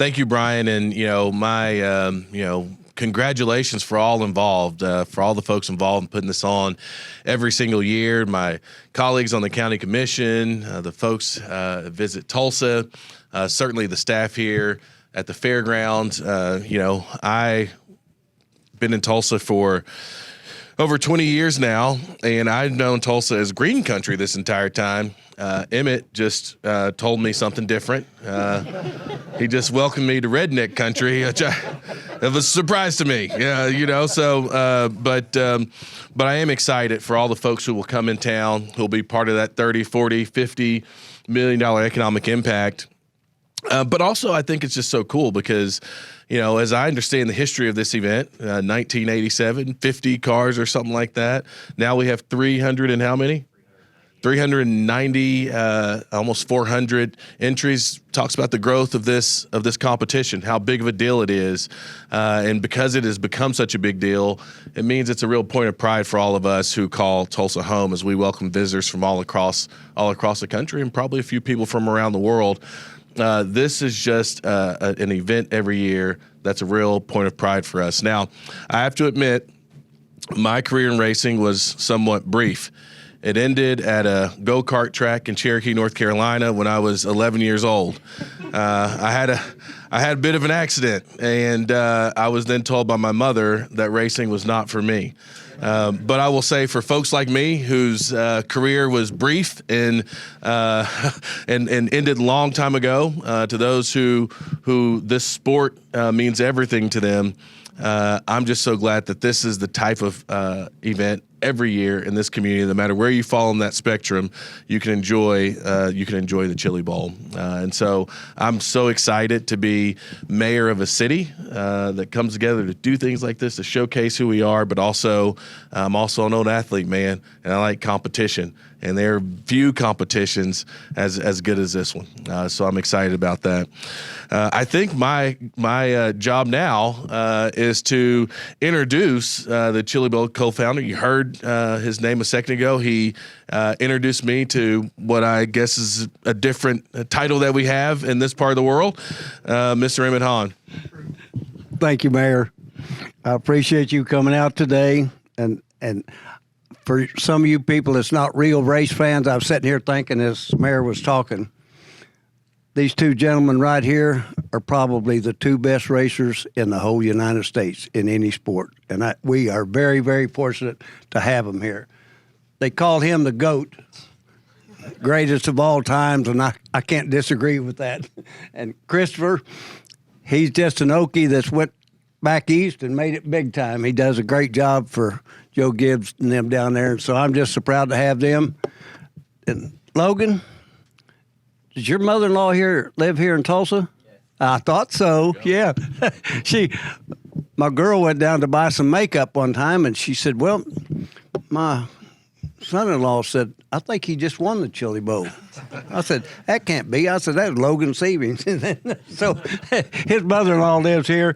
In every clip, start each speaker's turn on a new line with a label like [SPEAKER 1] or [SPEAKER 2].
[SPEAKER 1] Thank you, Brian. And, congratulations for all involved, for all the folks involved in putting this on every single year. My colleagues on the county commission, the folks visit Tulsa, certainly the staff here at the fairgrounds. I've been in Tulsa for over 20 years now, and I've known Tulsa as green country this entire time. Emmett just told me something different. He just welcomed me to redneck country, which it was a surprise to me. But I am excited for all the folks who will come in town, who will be part of that 30, 40, $50 million economic impact. But also, I think it's just so cool because, as I understand the history of this event, 1987, 50 cars or something like that. Now we have 300 and how many? 390, almost 400 entries. Talks about the growth of this competition, how big of a deal it is, and because it has become such a big deal, it means it's a real point of pride for all of us who call Tulsa home as we welcome visitors from all across the country and probably a few people from around the world. This is just an event every year that's a real point of pride for us. Now, I have to admit, my career in racing was somewhat brief. It ended at a go-kart track in Cherokee, North Carolina when I was 11 years old. I had a bit of an accident, and I was then told by my mother that racing was not for me. But I will say for folks like me whose career was brief and ended a long time ago, to those who this sport means everything to them, I'm just so glad that this is the type of event every year in this community. No matter where you fall on that spectrum, you can enjoy the Chili Bowl. And so I'm so excited to be mayor of a city that comes together to do things like this, to showcase who we are, but also I'm also an old athlete, man, and I like competition. And there are few competitions as good as this one. So I'm excited about that. I think my job now is to introduce the Chili Bowl co-founder. You heard his name a second ago. He introduced me to what I guess is a different title that we have in this part of the world, Mr. Emmett Hahn.
[SPEAKER 2] Thank you, Mayor. I appreciate you coming out today. And for some of you people that's not real race fans, I was sitting here thinking as Mayor was talking, these two gentlemen right here are probably the two best racers in the whole United States in any sport. And we are very, very fortunate to have them here. They call him the GOAT, greatest of all times, and I can't disagree with that. And Christopher, he's just an Okie that's went back east and made it big time. He does a great job for Joe Gibbs and them down there. And so I'm just so proud to have them. And Logan, does your mother-in-law live here in Tulsa? Yes. I thought so, yeah. My girl went down to buy some makeup one time, and she said, well, my son-in-law said, I think he just won the Chili Bowl. I said, that can't be. I said, that's Logan Seavey. So his mother-in-law lives here.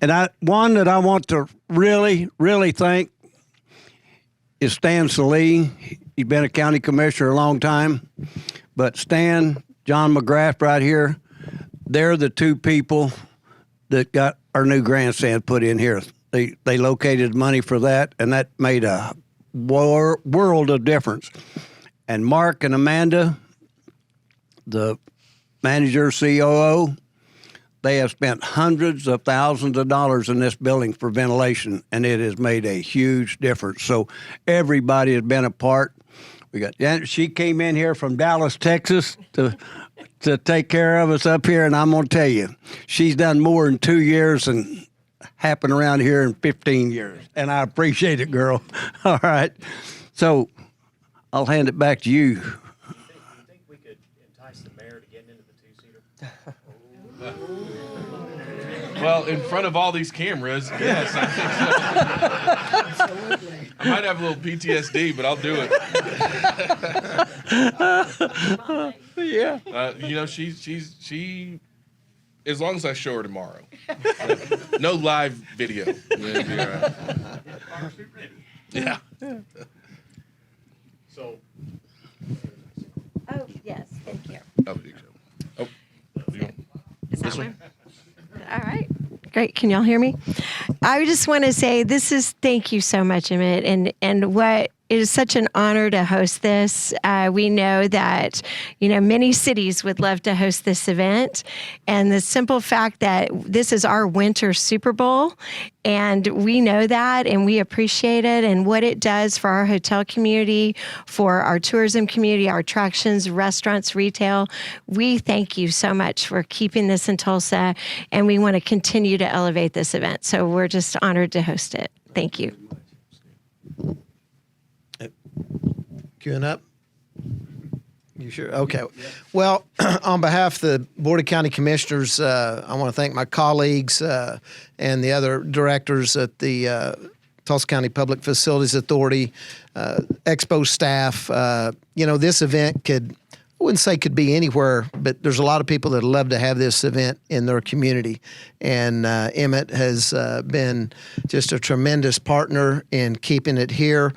[SPEAKER 2] And one that I want to really, really thank is Stan Salee. He's been a county commissioner a long time. But Stan, John McGrath right here, they're the two people that got our new grandstand put in here. They located money for that, and that made a world of difference. And Mark and Amanda, the manager, COO, they have spent hundreds of thousands of dollars in this building for ventilation, and it has made a huge difference. So everybody has been a part. We got Janet. She came in here from Dallas, Texas, to take care of us up here, and I'm going to tell you, she's done more in 2 years than happened around here in 15 years, and I appreciate it, girl. All right. So I'll hand it back to you.
[SPEAKER 3] You think we could entice the mayor to get into the two-seater?
[SPEAKER 1] Well, in front of all these cameras, yes, I think so. Absolutely. I might have a little PTSD, but I'll do it.
[SPEAKER 2] Yeah.
[SPEAKER 1] She, as long as I show her tomorrow. No live video. Yeah.
[SPEAKER 3] So.
[SPEAKER 4] Oh, yes, thank you.
[SPEAKER 1] Oh, you go. Oh, you go.
[SPEAKER 4] Is that
[SPEAKER 1] This
[SPEAKER 4] one? All right. Great. Can y'all hear me? I just want to say thank you so much, Emmett. And what it is such an honor to host this. We know that, many cities would love to host this event. And the simple fact that this is our winter Super Bowl, and we know that and we appreciate it and what it does for our hotel community, for our tourism community, our attractions, restaurants, retail. We thank you so much for keeping this in Tulsa, and we want to continue to elevate this event. So we're just honored to host it. Thank you.
[SPEAKER 5] Queuing up? You sure? Okay. Well, on behalf of the Board of County Commissioners, I want to thank my colleagues and the other directors at the Tulsa County Public Facilities Authority, Expo staff. This event I wouldn't say could be anywhere, but there's a lot of people that love to have this event in their community. And Emmett has been just a tremendous partner in keeping it here.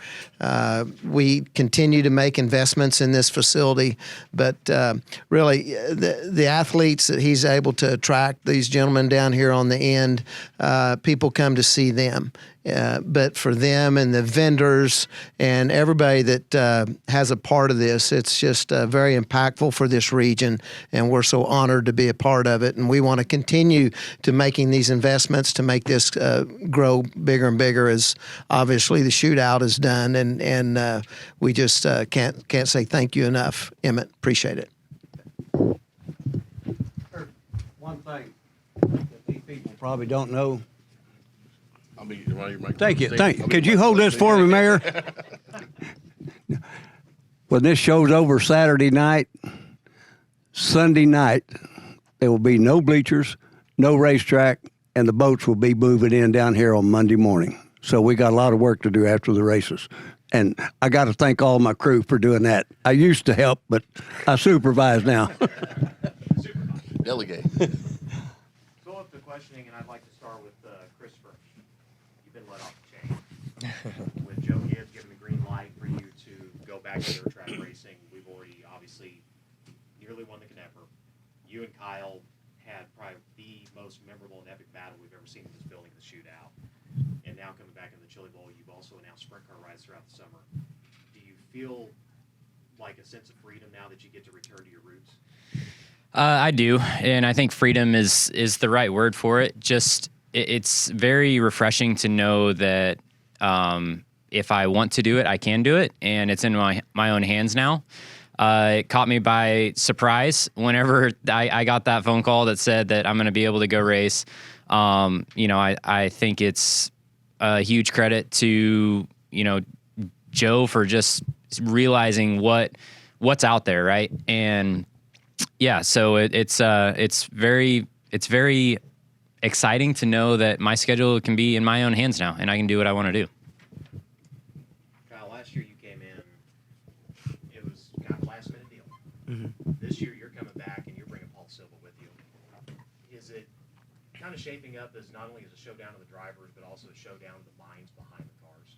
[SPEAKER 5] We continue to make investments in this facility, but really the athletes that he's able to attract, these gentlemen down here on the end, people come to see them. But for them and the vendors and everybody that has a part of this, it's just very impactful for this region, and we're so honored to be a part of it. And we want to continue to making these investments to make this grow bigger and bigger, as obviously the shootout has done. And we just can't say thank you enough, Emmett. Appreciate it.
[SPEAKER 2] One thing that these people probably don't know.
[SPEAKER 1] Thank
[SPEAKER 2] you. Could you hold this for me, Mayor? When this show's over Saturday night, Sunday night, there will be no bleachers, no racetrack, and the boats will be moving in down here on Monday morning. So we got a lot of work to do after the races. And I got to thank all my crew for doing that. I used to help, but I supervise now.
[SPEAKER 1] Delegate.
[SPEAKER 3] Go up to questioning, and I'd like to start with Christopher. You've been let off the chain. With Joe Gibbs giving the green light for you to go back to dirt track racing, we've already obviously nearly won the Knepper. You and Kyle had probably the most memorable and epic battle we've ever seen in this building, the shootout. And now coming back in the Chili Bowl, you've also announced sprint car rides throughout the summer. Do you feel like a sense of freedom now that you get to return to your roots?
[SPEAKER 6] I do, and I think freedom is the right word for it. It's very refreshing to know that if I want to do it, I can do it, and it's in my own hands now. It caught me by surprise whenever I got that phone call that said that I'm going to be able to go race. I think it's a huge credit to, Joe for just realizing what's out there, right? And yeah, so it's very exciting to know that my schedule can be in my own hands now, and I can do what I want to do.
[SPEAKER 3] Kyle, last year you came in, it was kind of a last minute deal. Mm-hmm. This year you're coming back and you're bringing Paul Silva with you. Is it kind of shaping up as not only as a showdown of the drivers, but also a showdown of the minds behind the cars?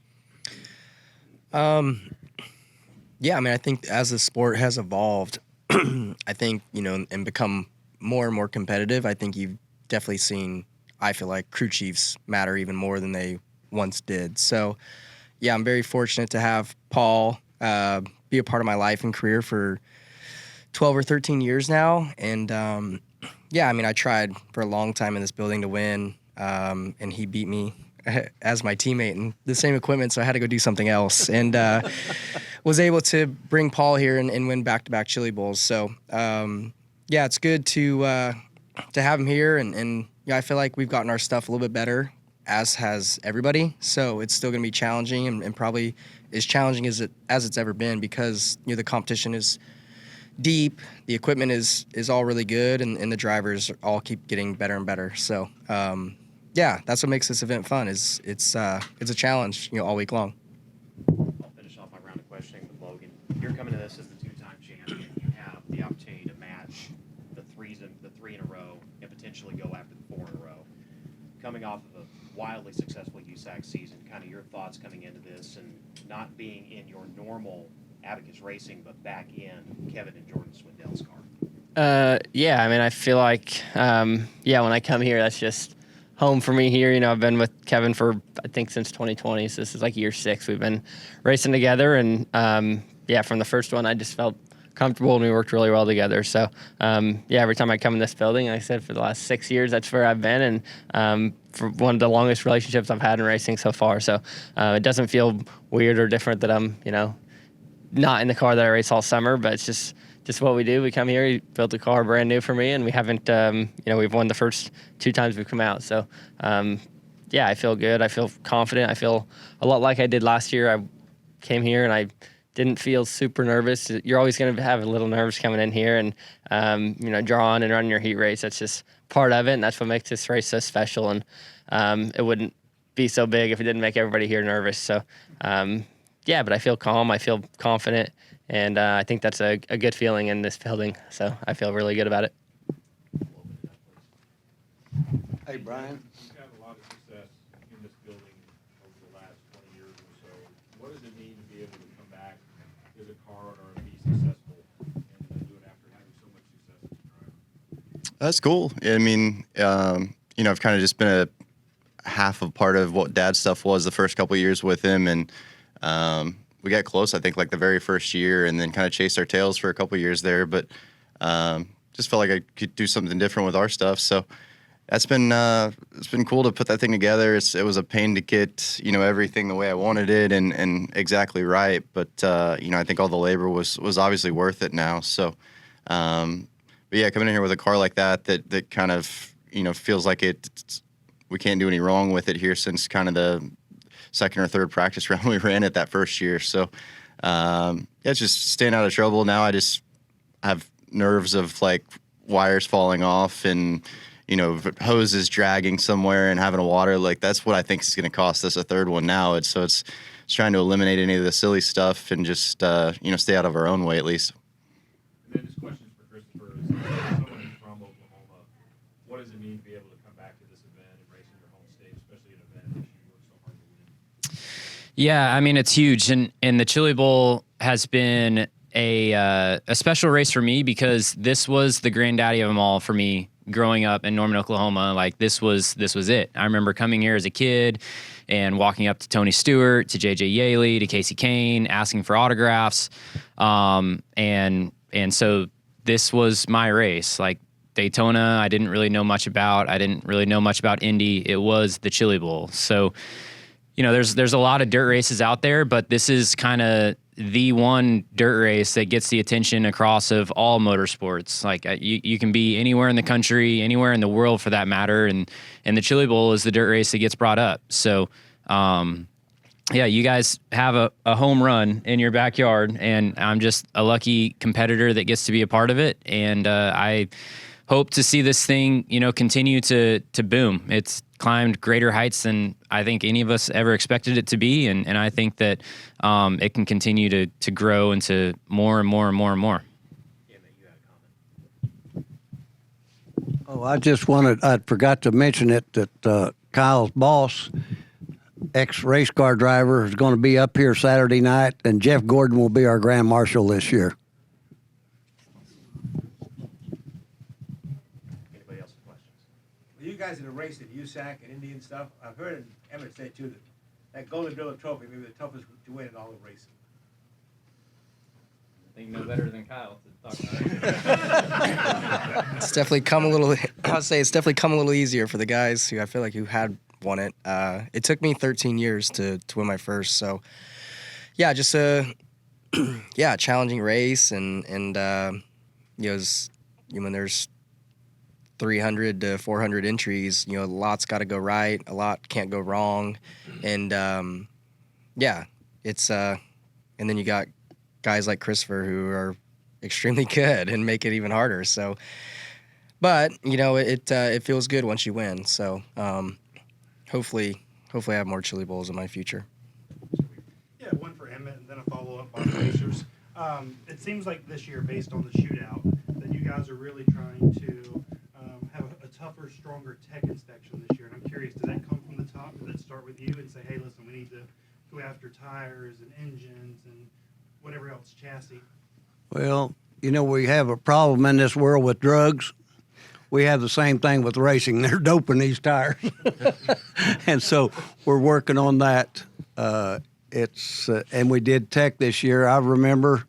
[SPEAKER 7] Yeah, I mean, I think as the sport has evolved, I think, and become more and more competitive, I think you've definitely seen, I feel like, crew chiefs matter even more than they once did. So, yeah, I'm very fortunate to have Paul be a part of my life and career for 12 or 13 years now. And, yeah, I mean, I tried for a long time in this building to win, and he beat me as my teammate in the same equipment, so I had to go do something else. And was able to bring Paul here and win back-to-back Chili Bowls. So, yeah, it's good to have him here. And yeah, I feel like we've gotten our stuff a little bit better, as has everybody. So it's still going to be challenging and probably as challenging as it's ever been because, the competition is deep, the equipment is all really good, and the drivers all keep getting better and better. So, yeah, that's what makes this event fun. It's a challenge, all week long.
[SPEAKER 3] I'll finish off my round of questioning with Logan. You're coming to this as the two-time champion. You have the opportunity to match the three in a row and potentially go after the 4 in a row. Coming off of a wildly successful USAC season, kind of your thoughts coming into this and not being in your normal Abacus Racing, but back in Kevin and Jordan Swindell's car.
[SPEAKER 8] Yeah, I mean, I feel like, when I come here, that's just home for me here. You know, I've been with Kevin for, I think, since 2020. So this is like year 6. We've been racing together. And, from the first one, I just felt comfortable and we worked really well together. So, every time I come in this building, like I said, for the last 6 years, that's where I've been. And for one of the longest relationships I've had in racing so far. So it doesn't feel weird or different that I'm, not in the car that I race all summer, but it's just what we do. We come here, he built a car brand new for me, and we haven't, we've won the first 2 times we've come out. So, I feel good. I feel confident. I feel a lot like I did last year. I came here and I didn't feel super nervous. You're always going to have a little nerves coming in here and, drawing and running your heat race. That's just part of it, and that's what makes this race so special. And it wouldn't be so big if it didn't make everybody here nervous. So, but I feel calm. I feel confident. And I think that's a good feeling in this building. So I feel really good about it.
[SPEAKER 2] Hey, Brian.
[SPEAKER 9] You've had a lot of success in this building over the last 20 years or so. What does it mean to be able to come back as a car owner and be successful and do it after having so much success as a driver?
[SPEAKER 10] That's cool. I mean, I've kind of just been a half of part of what Dad's stuff was the first couple of years with him, and we got close, I think, like the very first year, and then kind of chased our tails for a couple of years there. But just felt like I could do something different with our stuff. So that's been it's been cool to put that thing together. It was a pain to get everything the way I wanted it and exactly right. But I think all the labor was obviously worth it now. So, coming in here with a car like that kind of feels like we can't do any wrong with it here since kind of the second or third practice round we ran it that first year. So, it's just staying out of trouble. Now I just have nerves of like wires falling off and, hoses dragging somewhere and having a water. Like that's what I think is going to cost us a third one now. It's trying to eliminate any of the silly stuff and just, stay out of our own way at least.
[SPEAKER 9] And then this question is for Christopher. Someone from Oklahoma, what does it mean to be able to come back to this event and race in your home state, especially an event that you work so hard to win?
[SPEAKER 6] Yeah, I mean, it's huge. And the Chili Bowl has been a special race for me because this was the granddaddy of them all for me growing up in Norman, Oklahoma. Like this was it. I remember coming here as a kid and walking up to Tony Stewart, to JJ Yaley, to Casey Kane, asking for autographs. And so this was my race. Like Daytona, I didn't really know much about. I didn't really know much about Indy. It was the Chili Bowl. So, there's a lot of dirt races out there, but this is kind of the one dirt race that gets the attention across of all motorsports. Like you can be anywhere in the country, anywhere in the world for that matter, and the Chili Bowl is the dirt race that gets brought up. So, you guys have a home run in your backyard, and I'm just a lucky competitor that gets to be a part of it. And I hope to see this thing, continue to boom. It's climbed greater heights than I think any of us ever expected it to be, and I think that it can continue to grow into more and more and more and more.
[SPEAKER 2] Oh, I forgot to mention it, that Kyle's boss, ex-race car driver, is going to be up here Saturday night, and Jeff Gordon will be our Grand Marshal this year.
[SPEAKER 3] Anybody else with questions?
[SPEAKER 11] You guys in the race at USAC and Indy and stuff, I've heard Emmett say too that Golden Driller Trophy may be the toughest to win in all of racing.
[SPEAKER 6] I think no better than Kyle to talk about it.
[SPEAKER 7] It's definitely come a little. I'll say it's definitely come a little easier for the guys who I feel like who had won it. It took me 13 years to win my first. So, just a challenging race and when there's 300 to 400 entries, a lot's got to go right, a lot can't go wrong, and it's and then you got guys like Christopher who are extremely good and make it even harder. So, but it feels good once you win. So, hopefully I have more Chili Bowls in my future.
[SPEAKER 12] Yeah, one for Emmett and then a follow-up on the racers. It seems like this year, based on the shootout, that you guys are really trying to have a tougher, stronger tech inspection this year. And I'm curious, does that come from the top? Does that start with you and say, hey, listen, we need to go after tires and engines and whatever else, chassis?
[SPEAKER 2] Well, you know, we have a problem in this world with drugs. We have the same thing with racing. They're doping these tires. And so we're working on that. And we did tech this year. I remember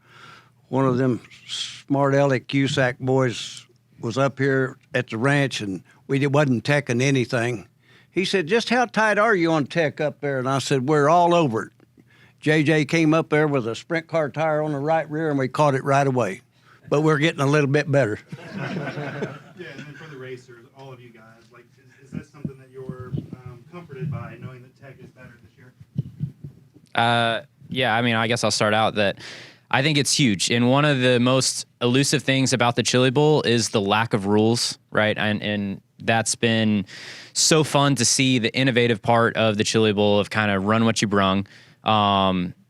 [SPEAKER 2] one of them smart aleck Cusack boys was up here at the ranch, and we wasn't teching anything. He said, "Just how tight are you on tech up there?" And I said, "We're all over it." JJ came up there with a sprint car tire on the right rear, and we caught it right away. But we're getting a little bit better.
[SPEAKER 12] Yeah, and then for the racers, all of you guys, like, is that something that you're comforted by, knowing that tech is better this year?
[SPEAKER 6] Yeah, I mean, I guess I'll start out that I think it's huge. And one of the most elusive things about the Chili Bowl is the lack of rules, right? And that's been so fun to see the innovative part of the Chili Bowl of kind of run what you brung.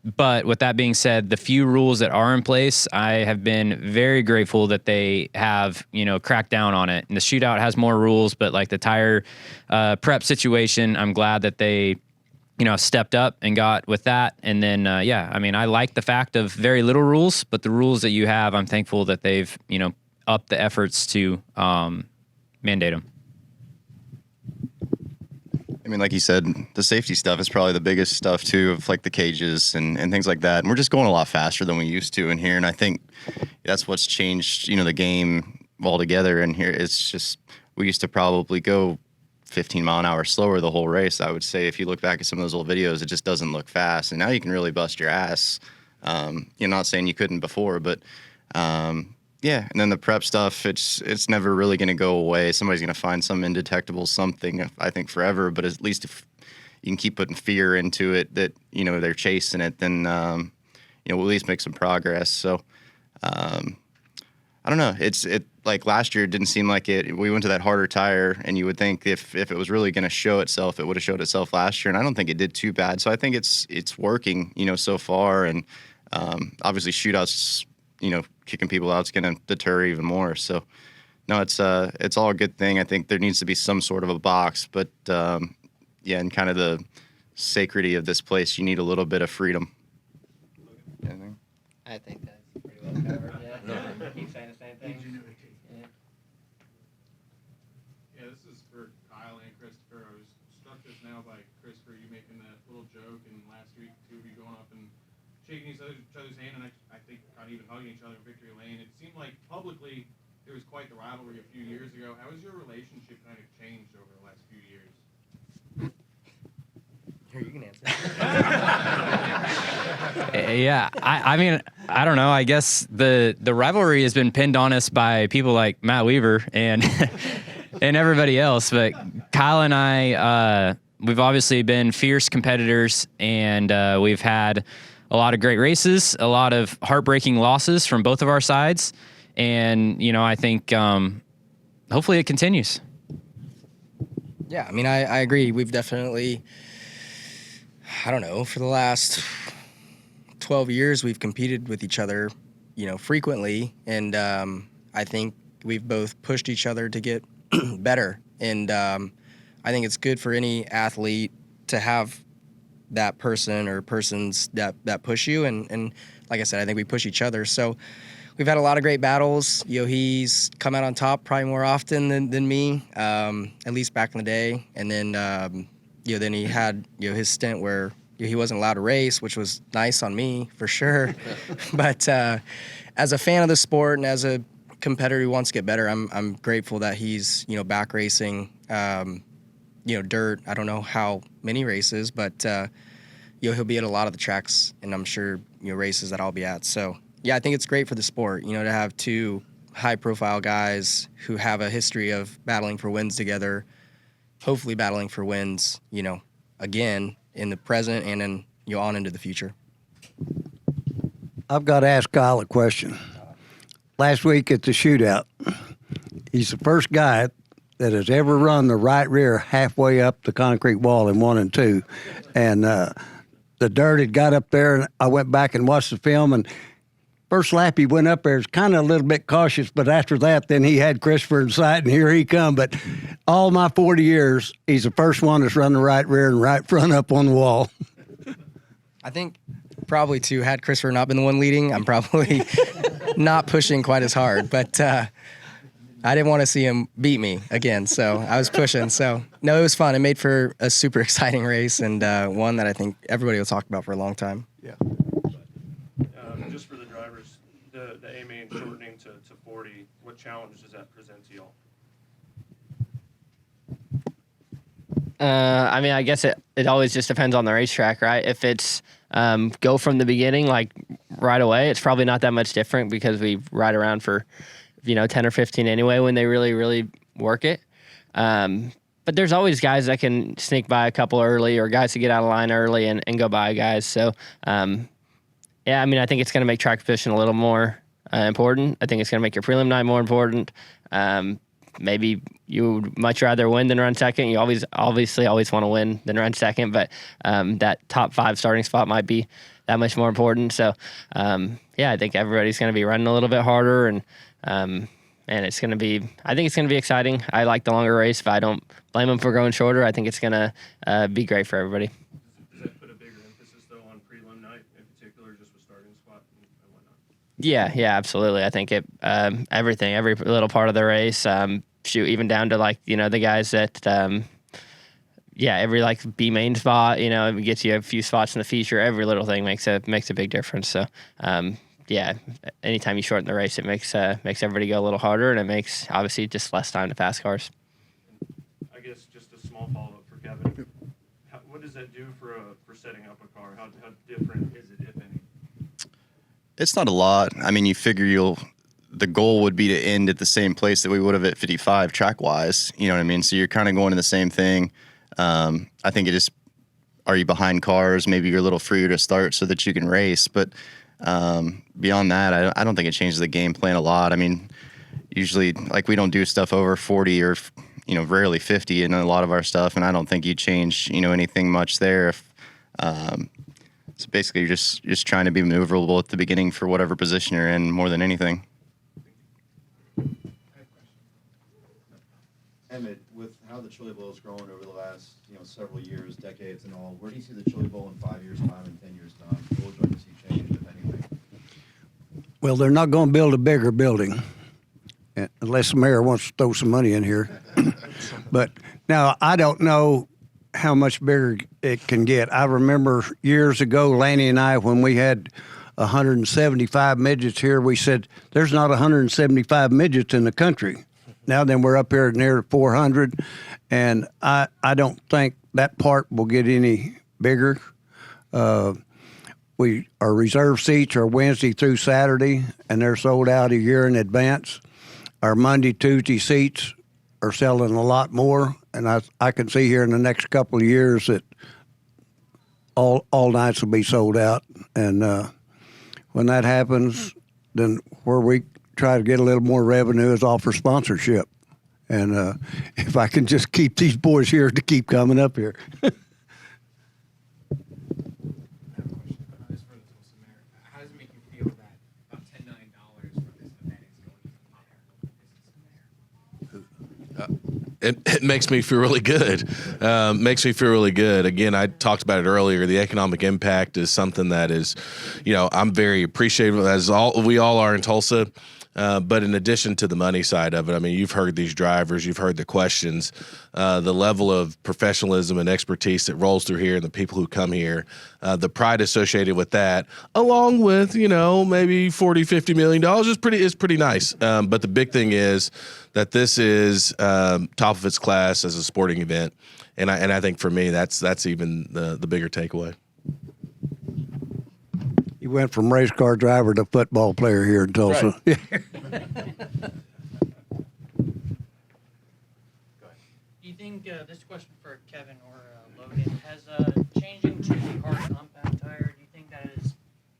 [SPEAKER 6] But with that being said, the few rules that are in place, I have been very grateful that they have, cracked down on it. And the shootout has more rules, but like the tire prep situation, I'm glad that they, stepped up and got with that. And then, I mean, I like the fact of very little rules, but the rules that you have, I'm thankful that they've, upped the efforts to mandate them.
[SPEAKER 10] I mean, like you said, the safety stuff is probably the biggest stuff too, of like the cages and things like that. And we're just going a lot faster than we used to in here. And I think that's what's changed, the game altogether. And here it's just, we used to probably go 15 mile an hour slower the whole race. I would say if you look back at some of those old videos, it just doesn't look fast. And now you can really bust your ass. You're not saying you couldn't before, but yeah, and then the prep stuff, it's never really going to go away. Somebody's going to find some indetectable something, I think, forever. But at least if you can keep putting fear into it that, they're chasing it, then, we'll at least make some progress. So, I don't know. It like last year, it didn't seem like it. We went to that harder tire, and you would think if it was really going to show itself, it would have showed itself last year. And I don't think it did too bad. So I think it's working, so far. And obviously shootouts, kicking people out is going to deter even more. So, no, it's all a good thing. I think there needs to be some sort of a box, but yeah, and kind of the sacredity of this place, you need a little bit of freedom. Anything?
[SPEAKER 8] I think that's pretty well covered. Yeah. Keep saying the same thing.
[SPEAKER 9] Yeah, this is for Kyle and Christopher. I was struck just now by Christopher, you making that little joke, and last week, two of you going up and shaking each other's hand, and I think not even hugging each other in victory lane. It seemed like publicly there was quite the rivalry a few years ago. How has your relationship kind of changed over the last few years?
[SPEAKER 7] Here, you can answer.
[SPEAKER 6] Yeah, I mean, I don't know. I guess the rivalry has been pinned on us by people like Matt Weaver and and everybody else. But Kyle and I, we've obviously been fierce competitors, and we've had a lot of great races, a lot of heartbreaking losses from both of our sides. And, I think hopefully it continues.
[SPEAKER 7] Yeah, I mean, I agree. We've definitely, I don't know, for the last 12 years, we've competed with each other, frequently. And I think we've both pushed each other to get better. And I think it's good for any athlete to have that person or persons that push you. And like I said, I think we push each other. So we've had a lot of great battles. He's come out on top probably more often than me, at least back in the day. And then, then he had, his stint where he wasn't allowed to race, which was nice on me for sure. But as a fan of the sport and as a competitor who wants to get better, I'm grateful that he's, back racing, dirt. I don't know how many races, but he'll be at a lot of the tracks, and I'm sure races that I'll be at. So yeah, I think it's great for the sport, to have two high-profile guys who have a history of battling for wins together, hopefully battling for wins, again in the present and then on into the future.
[SPEAKER 2] I've got to ask Kyle a question. Last week at the shootout, he's the first guy that has ever run the right rear halfway up the concrete wall in 1 and 2. And the dirt had got up there, and I went back and watched the film, and first lap he went up there was kind of a little bit cautious, but after that, then he had Christopher in sight, and here he come. But all my 40 years, he's the first one that's run the right rear and right front up on the wall.
[SPEAKER 7] I think probably too, had Christopher not been the one leading, I'm probably not pushing quite as hard, but I didn't want to see him beat me again, so I was pushing. So, no, it was fun. It made for a super exciting race and one that I think everybody will talk about for a long time.
[SPEAKER 2] Yeah.
[SPEAKER 13] Just for the drivers, the A main shortening to 40, what challenge does that present to y'all?
[SPEAKER 8] I mean, I guess it always just depends on the racetrack, right? If it's go from the beginning, like right away, it's probably not that much different because we ride around for, 10 or 15 anyway when they really, really work it. But there's always guys that can sneak by a couple early or guys that get out of line early and go by guys. So, yeah, I mean, I think it's going to make track position a little more important. I think it's going to make your prelim night more important. Maybe you would much rather win than run second. You obviously always want to win than run second, but that top 5 starting spot might be that much more important. So, yeah, I think everybody's going to be running a little bit harder, and it's going to be. I think it's going to be exciting. I like the longer race, but I don't blame them for going shorter. I think it's going to be great for everybody.
[SPEAKER 13] Does that put a bigger emphasis though on prelim night in particular, just with starting spot and whatnot?
[SPEAKER 8] Yeah, absolutely. I think it everything, every little part of the race. Shoot, even down to the guys that every B main spot, it gets you a few spots in the feature. Every little thing makes a big difference. So anytime you shorten the race, it makes everybody go a little harder, and it makes obviously just less time to pass cars.
[SPEAKER 13] I guess just a small follow-up for Kevin. What does that do for setting up a car? How different is it, if any?
[SPEAKER 10] It's not a lot. I mean, you figure the goal would be to end at the same place that we would have at 55 track-wise. You know what I mean? So you're kind of going to the same thing. I think it just, are you behind cars? Maybe you're a little freer to start so that you can race. But beyond that, I don't think it changes the game plan a lot. I mean, usually, we don't do stuff over 40 or, rarely 50 in a lot of our stuff, and I don't think you change, anything much there. If so basically, you're just trying to be maneuverable at the beginning for whatever position you're in more than anything.
[SPEAKER 14] Emmett, with how the Chili Bowl has grown over the last several years, decades, and all, where do you see the Chili Bowl in 5 years' time and 10 years' time? What would you like to see changed, if anything?
[SPEAKER 2] Well, they're not going to build a bigger building unless the mayor wants to throw some money in here. But now I don't know how much bigger it can get. I remember years ago, Lanny and I, when we had 175 midgets here, we said there's not 175 midgets in the country. Now then we're up here near 400, and I don't think that part will get any bigger. Our reserve seats are Wednesday through Saturday, and they're sold out a year in advance. Our Monday, Tuesday seats are selling a lot more, and I can see here in the next couple of years that all nights will be sold out. And when that happens, then where we try to get a little more revenue is offer sponsorship. And if I can just keep these boys here to keep coming up here.
[SPEAKER 15] How does it make you feel that about $10 million for this event is going to
[SPEAKER 1] It makes me feel really good. Makes me feel really good. Again, I talked about it earlier. The economic impact is something that is, I'm very appreciative, as we all are in Tulsa. But in addition to the money side of it, I mean, you've heard these drivers, you've heard the questions, the level of professionalism and expertise that rolls through here and the people who come here, the pride associated with that, along with, maybe $40-50 million is pretty nice. But the big thing is that this is top of its class as a sporting event. And I think for me, that's even the bigger takeaway.
[SPEAKER 2] You went from race car driver to football player here in Tulsa.
[SPEAKER 8] Right.
[SPEAKER 16] Do you think this question for Kevin or Logan, has changing to the hard compound tire, do you think that has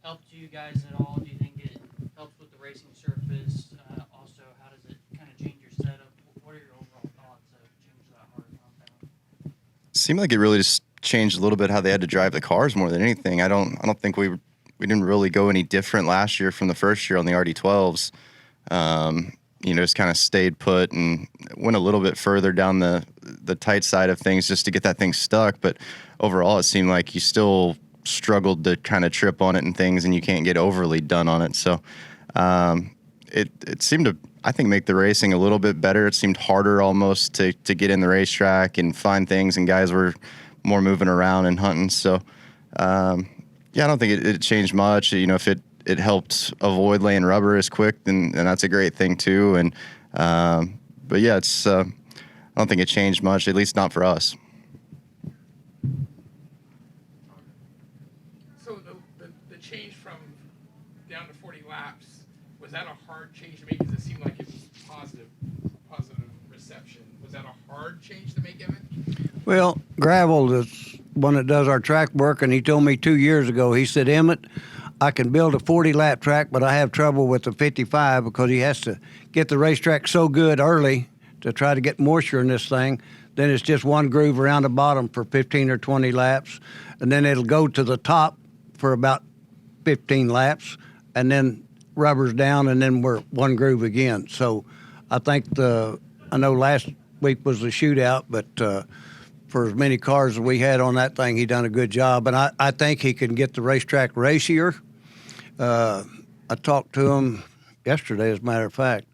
[SPEAKER 16] helped you guys at all? Do you think it helps with the racing surface? Also, how does it kind of change your setup? What are your overall thoughts of changing to that hard compound?
[SPEAKER 10] Seemed like it really just changed a little bit how they had to drive the cars more than anything. I don't think we didn't really go any different last year from the first year on the RD12s. Just kind of stayed put and went a little bit further down the tight side of things just to get that thing stuck. But overall, it seemed like you still struggled to kind of trip on it and things, and you can't get overly done on it. So it seemed to, I think, make the racing a little bit better. It seemed harder almost to get in the racetrack and find things, and guys were more moving around and hunting. So, yeah, I don't think it changed much. You know, if it helped avoid laying rubber as quick, then that's a great thing too. And but yeah, it's I don't think it changed much, at least not for us.
[SPEAKER 15] So the change from down to 40 laps, was that a hard change to make? Because it seemed like it was positive reception. Was that a hard change to make, Emmett?
[SPEAKER 2] Well, Gravel is one that does our track work, and he told me 2 years ago, he said, Emmett, I can build a 40-lap track, but I have trouble with the 55 because he has to get the racetrack so good early to try to get moisture in this thing. Then it's just one groove around the bottom for 15 or 20 laps, and then it'll go to the top for about 15 laps, and then rubber's down, and then we're one groove again. So I think I know last week was the shootout, but for as many cars as we had on that thing, he done a good job. And I think he can get the racetrack racier. I talked to him yesterday, as a matter of fact.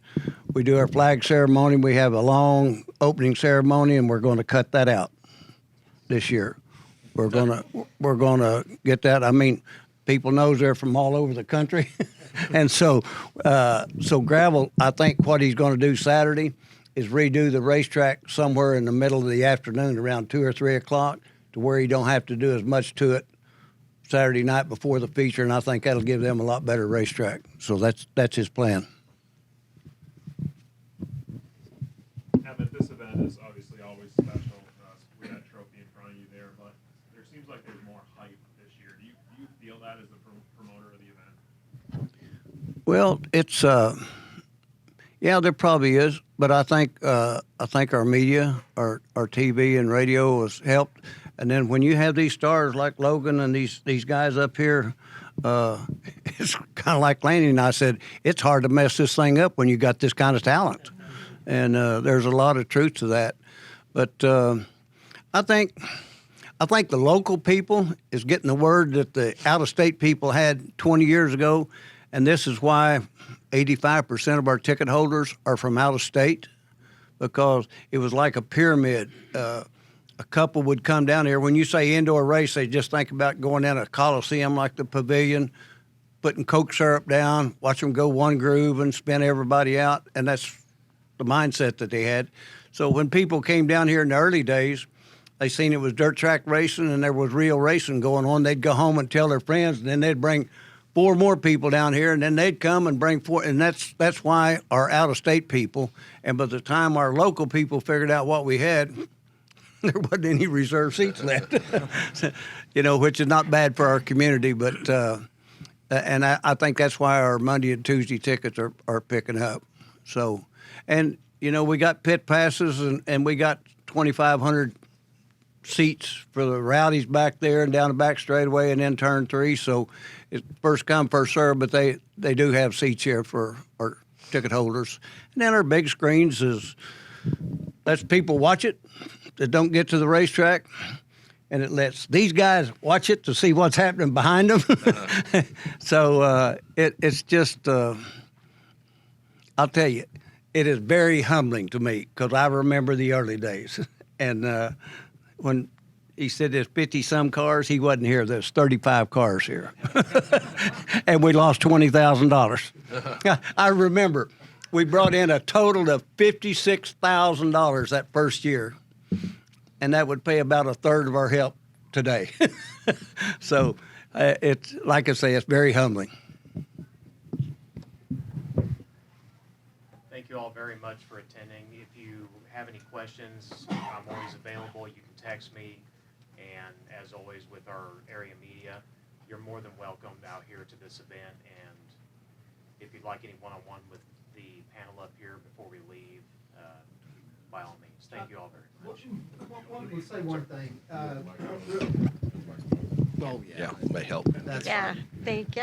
[SPEAKER 2] We do our flag ceremony. We have a long opening ceremony, and we're going to cut that out this year. We're gonna get that. I mean, people knows they're from all over the country, and so Gravel. I think what he's going to do Saturday is redo the racetrack somewhere in the middle of the afternoon, around 2 or 3 o'clock, to where you don't have to do as much to it Saturday night before the feature, and I think that'll give them a lot better racetrack. So that's his plan.
[SPEAKER 13] Emmett, this event is obviously always special. We had a trophy in front of you there, but there seems like there's more hype this year. Do you feel that as the promoter of the event?
[SPEAKER 2] Well, it's yeah, there probably is, but I think our media, our TV and radio has helped. And then when you have these stars like Logan and these guys up here, it's kind of like Laney and I said, it's hard to mess this thing up when you got this kind of talent. And there's a lot of truth to that. But I think the local people is getting the word that the out-of-state people had 20 years ago, and this is why 85% of our ticket holders are from out of state, because it was like a pyramid. A couple would come down here. When you say indoor race, they just think about going in a coliseum like the Pavilion, putting Coke syrup down, watch them go one groove and spin everybody out, and that's the mindset that they had. So when people came down here in the early days, they seen it was dirt track racing and there was real racing going on. They'd go home and tell their friends, and then they'd bring 4 more people down here, and then they'd come and bring 4, and that's why our out-of-state people, and by the time our local people figured out what we had, there wasn't any reserve seats left, which is not bad for our community, but and I think that's why our Monday and Tuesday tickets are picking up. So, and we got pit passes and we got 2,500 seats for the rowdies back there and down the back straightaway and then turn 3. So it's first come, first serve, but they do have seats here for our ticket holders. And then our big screens lets people watch it that don't get to the racetrack, and it lets these guys watch it to see what's happening behind them. So it's just, I'll tell you, it is very humbling to me because I remember the early days. And when he said there's 50-some cars, he wasn't here. There's 35 cars here. And we lost $20,000. I remember we brought in a total of $56,000 that first year. And that would pay about a third of our help today. So it's, like I say, it's very humbling.
[SPEAKER 3] Thank you all very much for attending. If you have any questions, I'm always available. You can text me. And as always with our area media, you're more than welcome out here to this event. And if you'd like any one-on-one with the panel up here before we leave, by all means. Thank you all very much.
[SPEAKER 5] Let me say one thing.
[SPEAKER 1] Yeah, may help.
[SPEAKER 4] Thank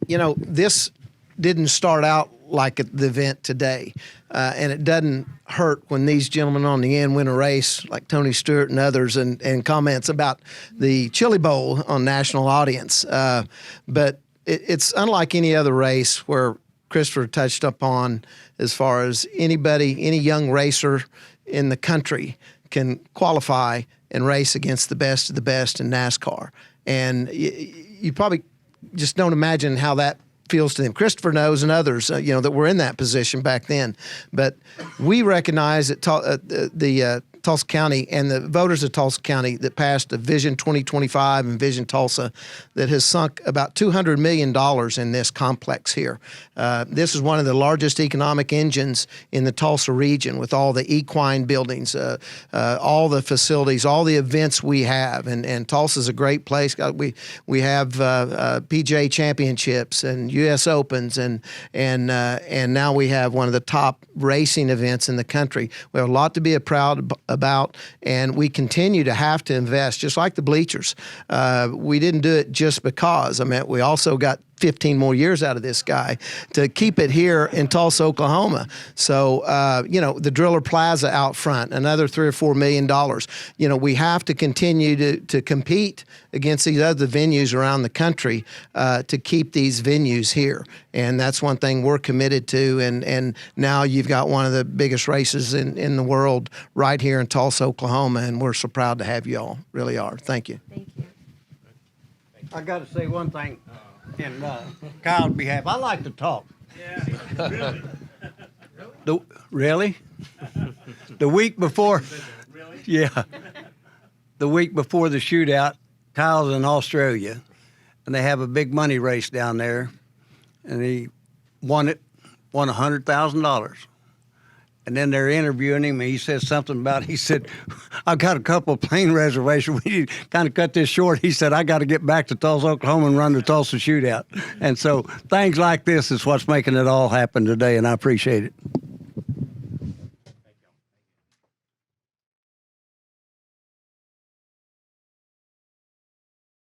[SPEAKER 4] you.
[SPEAKER 5] This didn't start out like the event today, and it doesn't hurt when these gentlemen on the end win a race, like Tony Stewart and others, and comments about the Chili Bowl on national audience. But it's unlike any other race where Christopher touched upon as far as any young racer in the country can qualify and race against the best of the best in NASCAR. And you probably just don't imagine how that feels to them. Christopher knows, and others, that were in that position back then. But we recognize that Tulsa County and the voters of Tulsa County that passed a Vision 2025 and Vision Tulsa that has sunk about $200 million in this complex here. This is one of the largest economic engines in the Tulsa region with all the equine buildings, all the facilities, all the events we have. And Tulsa's a great place. We have PGA championships and U.S. Opens and now we have one of the top racing events in the country. We have a lot to be proud about, and we continue to have to invest, just like the bleachers. We didn't do it just because. I mean, we also got 15 more years out of this guy to keep it here in Tulsa, Oklahoma. So, the Driller Plaza out front, another $3 or $4 million. We have to continue to compete against these other venues around the country to keep these venues here. And that's one thing we're committed to. And now you've got one of the biggest races in the world right here in Tulsa, Oklahoma. And we're so proud to have you all. Really are. Thank you.
[SPEAKER 4] Thank you.
[SPEAKER 2] I got to say one thing. In Kyle's behalf, I like to talk.
[SPEAKER 12] Yeah, really?
[SPEAKER 2] Really? The week before,
[SPEAKER 12] Really?
[SPEAKER 2] yeah, the week before the shootout, Kyle's in Australia, and they have a big money race down there, and he won $100,000. And then they're interviewing him, and he says something about, he said, I've got a couple of plane reservations. We need to kind of cut this short. He said, I got to get back to Tulsa, Oklahoma and run the Tulsa shootout. And so things like this is what's making it all happen today, and I appreciate it.